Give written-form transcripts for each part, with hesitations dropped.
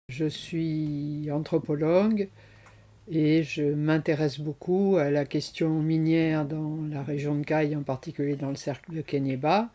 Je suis anthropologue et je m'intéresse beaucoup à la question minière dans la région de Caille, en particulier dans le cercle de Kéniéba.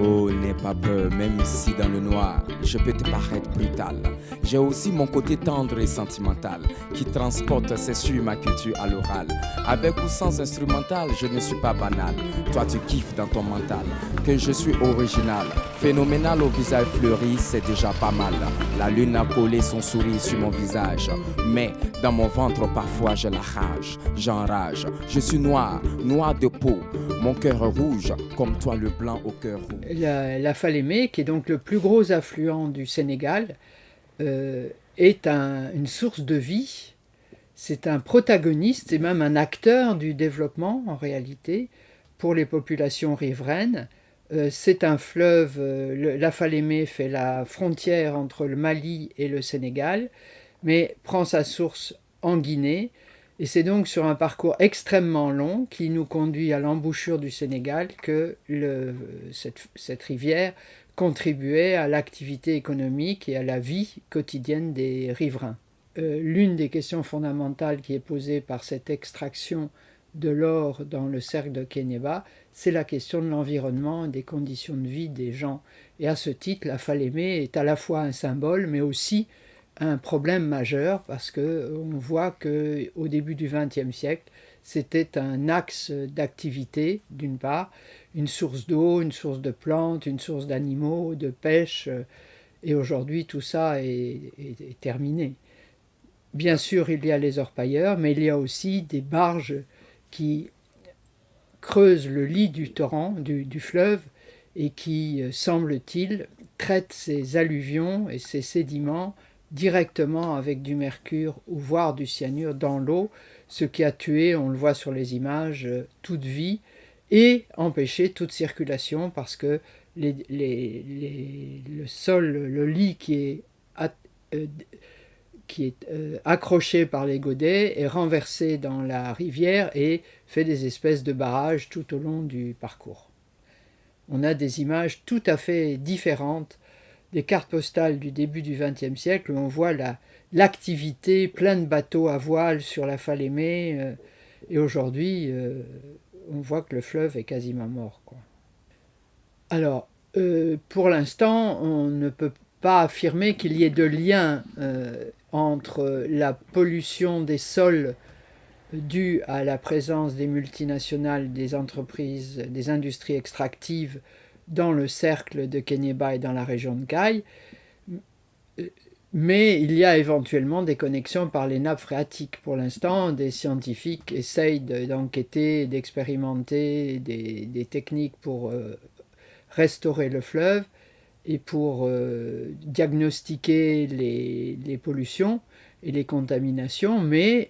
Oh, n'aie pas peur, même ici dans le noir, je peux te paraître brutal. J'ai aussi mon côté tendre et sentimental, qui transporte, c'est sûr, ma culture à l'oral. Avec ou sans instrumental, je ne suis pas banal. Toi, tu kiffes dans ton mental, que je suis original. Phénoménal au visage fleuri, c'est déjà pas mal. La lune a collé son sourire sur mon visage. Mais dans mon ventre, parfois, j'ai la rage. J'enrage. Je suis noir, noir de peau. Mon cœur rouge, comme toi le blanc au cœur rouge. La Falémé, qui est donc le plus gros affluent du Sénégal, est une source de vie. C'est un protagoniste et même un acteur du développement, en réalité, pour les populations riveraines. C'est un fleuve, la Falémé fait la frontière entre le Mali et le Sénégal, mais prend sa source en Guinée. Et c'est donc sur un parcours extrêmement long qui nous conduit à l'embouchure du Sénégal que cette rivière contribuait à l'activité économique et à la vie quotidienne des riverains. L'une des questions fondamentales qui est posée par cette extraction de l'or dans le cercle de Kéniéba, c'est la question de l'environnement et des conditions de vie des gens. Et à ce titre, la Falémé est à la fois un symbole, mais aussi un problème majeur, parce qu'on voit qu'au début du XXe siècle, c'était un axe d'activité, d'une part, une source d'eau, une source de plantes, une source d'animaux, de pêche, et aujourd'hui tout ça est terminé. Bien sûr, il y a les orpailleurs, mais il y a aussi des barges qui creusent le lit du torrent, du fleuve, et qui, semble-t-il, traitent ces alluvions et ces sédiments directement avec du mercure ou voire du cyanure dans l'eau, ce qui a tué, on le voit sur les images, toute vie et empêché toute circulation parce que le sol, le lit qui est accroché par les godets est renversé dans la rivière et fait des espèces de barrages tout au long du parcours. On a des images tout à fait différentes des cartes postales du début du XXe siècle où on voit l'activité, plein de bateaux à voile sur la Falémé, et aujourd'hui on voit que le fleuve est quasiment mort, quoi. Alors, pour l'instant, on ne peut pas affirmer qu'il y ait de lien entre la pollution des sols due à la présence des multinationales, des entreprises, des industries extractives dans le cercle de Kéniéba et dans la région de Caille, mais il y a éventuellement des connexions par les nappes phréatiques. Pour l'instant, des scientifiques essayent d'enquêter, d'expérimenter des techniques pour restaurer le fleuve et pour diagnostiquer les pollutions et les contaminations, mais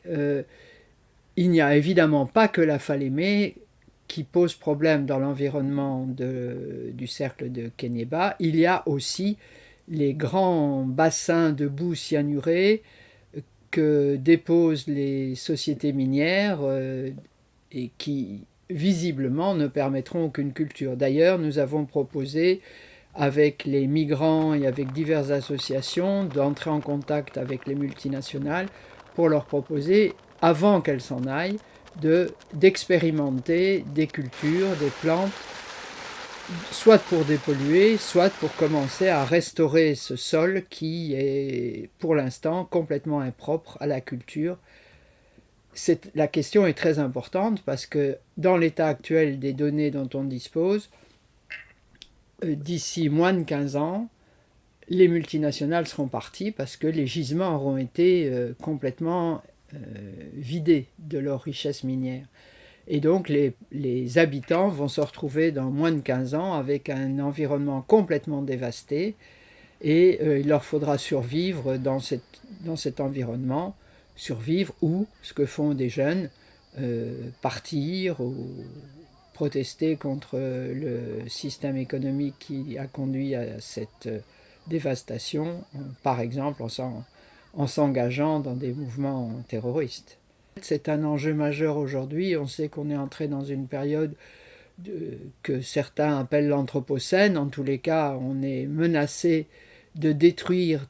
il n'y a évidemment pas que la Falémé qui pose problème dans l'environnement du cercle de Kéniéba. Il y a aussi les grands bassins de boue cyanurée que déposent les sociétés minières et qui visiblement ne permettront aucune culture. D'ailleurs, nous avons proposé avec les migrants et avec diverses associations d'entrer en contact avec les multinationales pour leur proposer, avant qu'elles s'en aillent, d'expérimenter des cultures, des plantes, soit pour dépolluer, soit pour commencer à restaurer ce sol qui est pour l'instant complètement impropre à la culture. La question est très importante parce que dans l'état actuel des données dont on dispose, d'ici moins de 15 ans, les multinationales seront parties parce que les gisements auront été complètement vidés de leur richesse minière. Et donc les habitants vont se retrouver dans moins de 15 ans avec un environnement complètement dévasté et il leur faudra survivre dans cet environnement, survivre ou, ce que font des jeunes, partir protester contre le système économique qui a conduit à cette dévastation, par exemple en s'engageant dans des mouvements terroristes. C'est un enjeu majeur aujourd'hui. On sait qu'on est entré dans une période que certains appellent l'anthropocène. En tous les cas, on est menacé de détruire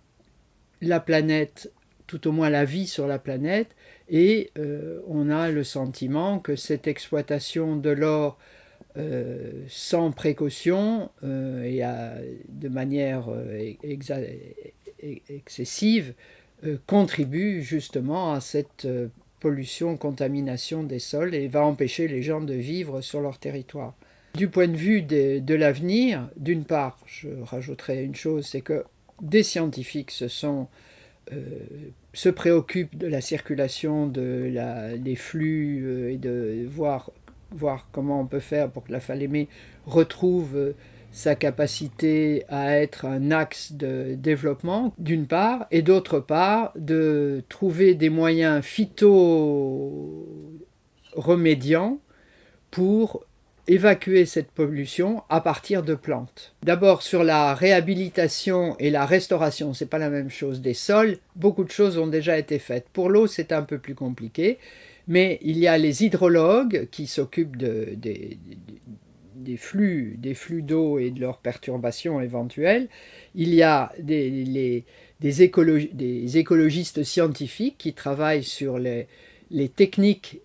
la planète, tout au moins la vie sur la planète, et on a le sentiment que cette exploitation de l'or sans précaution et de manière excessive contribue justement à cette pollution, contamination des sols et va empêcher les gens de vivre sur leur territoire. Du point de vue de l'avenir, d'une part, je rajouterai une chose, c'est que des scientifiques se préoccupent de la circulation des flux et de voir comment on peut faire pour que la Falémé retrouve sa capacité à être un axe de développement, d'une part, et d'autre part, de trouver des moyens phytoremédiants pour évacuer cette pollution à partir de plantes. D'abord sur la réhabilitation et la restauration, c'est pas la même chose des sols, beaucoup de choses ont déjà été faites. Pour l'eau, c'est un peu plus compliqué, mais il y a les hydrologues qui s'occupent des flux d'eau et de leurs perturbations éventuelles. Il y a des écologistes scientifiques qui travaillent sur les techniques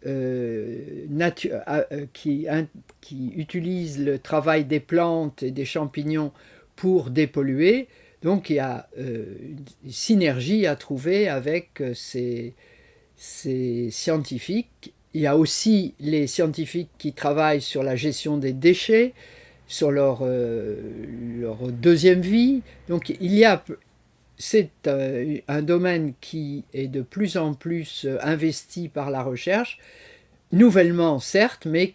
qui utilisent le travail des plantes et des champignons pour dépolluer. Donc il y a une synergie à trouver avec ces scientifiques. Il y a aussi les scientifiques qui travaillent sur la gestion des déchets, sur leur deuxième vie. Donc c'est un domaine qui est de plus en plus investi par la recherche, nouvellement certes, mais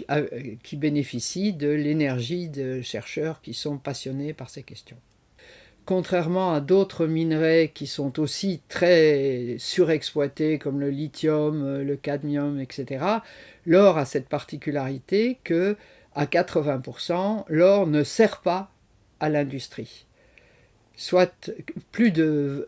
qui bénéficie de l'énergie de chercheurs qui sont passionnés par ces questions. Contrairement à d'autres minerais qui sont aussi très surexploités comme le lithium, le cadmium, etc., l'or a cette particularité que, à 80%, l'or ne sert pas à l'industrie. Soit plus de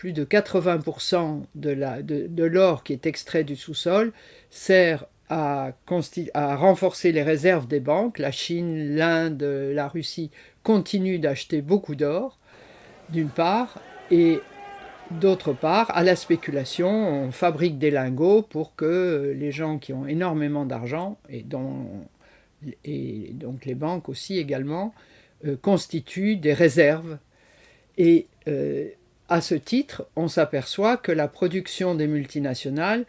80% de l'or qui est extrait du sous-sol sert à renforcer les réserves des banques. La Chine, l'Inde, la Russie continuent d'acheter beaucoup d'or, d'une part, et d'autre part, à la spéculation. On fabrique des lingots pour que les gens qui ont énormément d'argent, et donc les banques aussi également, constituent des réserves. Et à ce titre, on s'aperçoit que la production des multinationales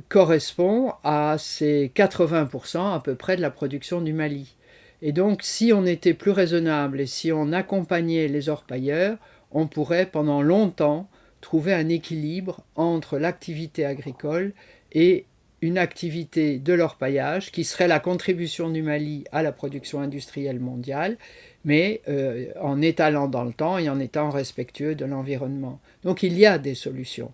correspond à ces 80% à peu près de la production du Mali. Et donc, si on était plus raisonnable et si on accompagnait les orpailleurs, on pourrait pendant longtemps trouver un équilibre entre l'activité agricole et une activité de l'orpaillage qui serait la contribution du Mali à la production industrielle mondiale, mais en étalant dans le temps et en étant respectueux de l'environnement. Donc il y a des solutions.